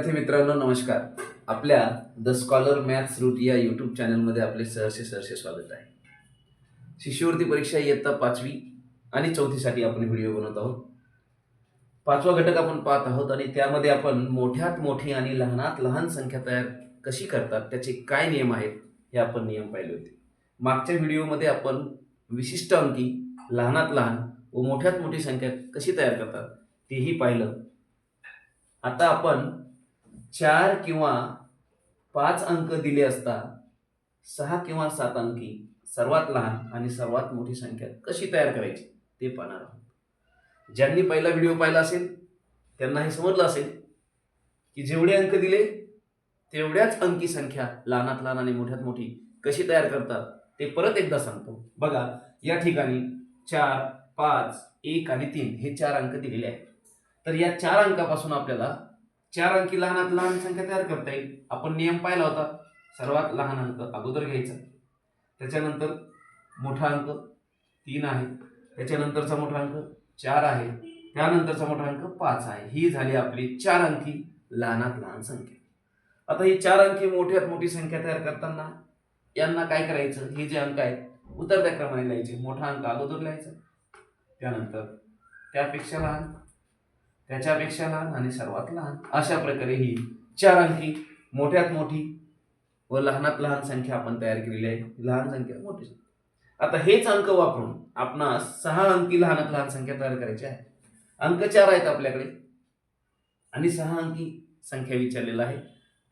विद्यार्थी मित्रांनो नमस्कार. आपल्या द स्कॉलर मॅथ्स रूट या यूट्यूब चॅनलमध्ये आपले सहर्षे स्वागत आहे. शिष्यवृत्ती परीक्षा इयत्ता 5वी आणि 4थीसाठी आपण व्हिडिओ बनवत आहोत. 5वा घटक आपण पाहत आहोत आणि त्यामध्ये आपण मोठ्यात मोठी आणि लहानात लहान संख्या तयार कशी करतात त्याचे काय नियम आहेत हे आपण नियम पाहिले होते. मागच्या व्हिडिओमध्ये आपण विशिष्ट अंकी लहानात लहान व मोठ्यात मोठी संख्या कशी तयार करतात तेही पाहिलं. आता आपण 4 किंवा 5 अंक दिले असता 6 किंवा 7 अंकी सर्वात लहान आणि सर्वात मोठी संख्या कशी तयार करायची ते पाहणार आहोत. ज्यांनी पहिला व्हिडिओ पाहिला असेल त्यांना हे समजलं असेल की जेवढे अंक दिले तेवढ्याच अंकी संख्या लहानात लहान आणि मोठ्यात मोठी कशी तयार करतात ते परत एकदा सांगतो. बघा, या ठिकाणी 4, 5, 1 आणि 3 हे 4 अंक दिलेले आहेत. तर या 4 अंकापासून आपल्याला 4 अंकी लहानात लहान संख्या तयार करता येईल. आपण नियम पाहिला होता, सर्वात लहान अंक अगोदर घ्यायचा, त्याच्यानंतर मोठा अंक 3 आहे, त्याच्यानंतरचा मोठा अंक 4 आहे, त्यानंतरचा मोठा अंक 5 आहे. ही झाली आपली 4 अंकी लहानात लहान संख्या. आता ही 4 अंकी मोठ्यात मोठी संख्या तयार करताना यांना काय करायचं, हे जे अंक आहेत उतरत्या क्रमाने लिहायचे. मोठा अंक अगोदर लिहायचा, त्यानंतर त्यापेक्षा लहान, त्याच्यापेक्षा लहान आणि सर्वात लहान. अशा प्रकारे ही 4 अंकी मोठ्यात मोठी व लहानात लहान संख्या आपण तयार केलेली आहे. लहान संख्या मोठी संख्या. आता हेच अंक वापरून आपणास 6 अंकी लहानात लहान संख्या तयार करायची आहे. अंक 4 आहेत आपल्याकडे आणि 6 अंकी संख्या विचारलेला आहे.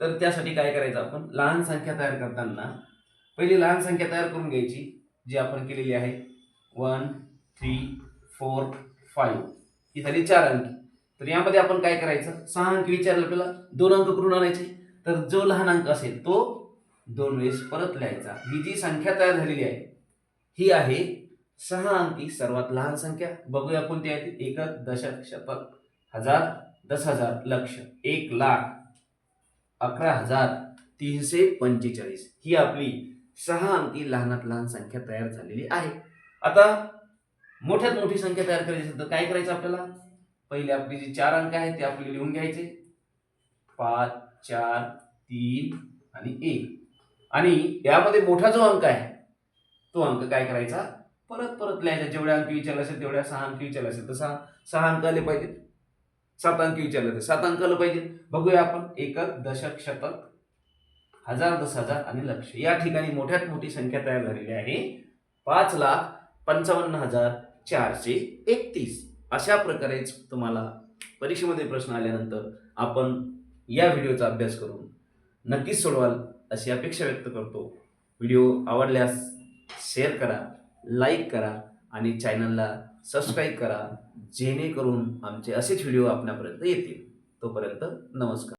तर त्यासाठी काय करायचं, आपण लहान संख्या तयार करताना पहिली लहान संख्या तयार करून घ्यायची जी आपण केलेली आहे. 1, 3, 4, 5 ही झाली 4 अंकी. तर यामध्ये आपण काय करायचं, 6 अंकी विचारलं, आपल्याला 2 अंक कुठून आणायचे, तर जो लहान अंक असेल तो 2 वेळेस परत लिहायचा. ही जी संख्या तयार झालेली आहे ही आहे 6 अंकी सर्वात लहान संख्या. बघूया कोणती आहे ती. 1, दशक, शतक, हजार, 10,000, लक्ष, 1,00,000, 11,345 ही आपली 6 अंकी लहानात लहान संख्या तयार झालेली आहे. आता मोठ्यात मोठी संख्या तयार करायची असेल तर काय करायचं, आपल्याला पहिले आपली जी 4 अंक आहेत ते आपल्याला लिहून घ्यायचे. 5, 4, 3 आणि 1. आणि यामध्ये मोठा जो अंक आहे तो अंक काय करायचा, परत परत लिहायचा. जेवढे अंक विचारले असेल तेवढ्या 6 अंक विचारले असेल तर 6 अंक आले पाहिजे. 7 अंक विचारले तर 7 अंक आले पाहिजे. बघूया आपण. 1, दशक, शतक, हजार, 10,000 आणि लक्ष. या ठिकाणी मोठ्यात मोठी संख्या तयार झालेली आहे 5,55,431. अशा प्रकारेच तुम्हाला परीक्षेमध्ये प्रश्न आल्यानंतर आपण या व्हिडिओचा अभ्यास करून नक्कीच सोडवाल अशी अपेक्षा व्यक्त करतो. व्हिडिओ आवडल्यास शेअर करा, लाईक करा आणि चॅनलला सबस्क्राईब करा, जेणेकरून आमचे असेच व्हिडिओ आपल्यापर्यंत येतील. तोपर्यंत नमस्कार.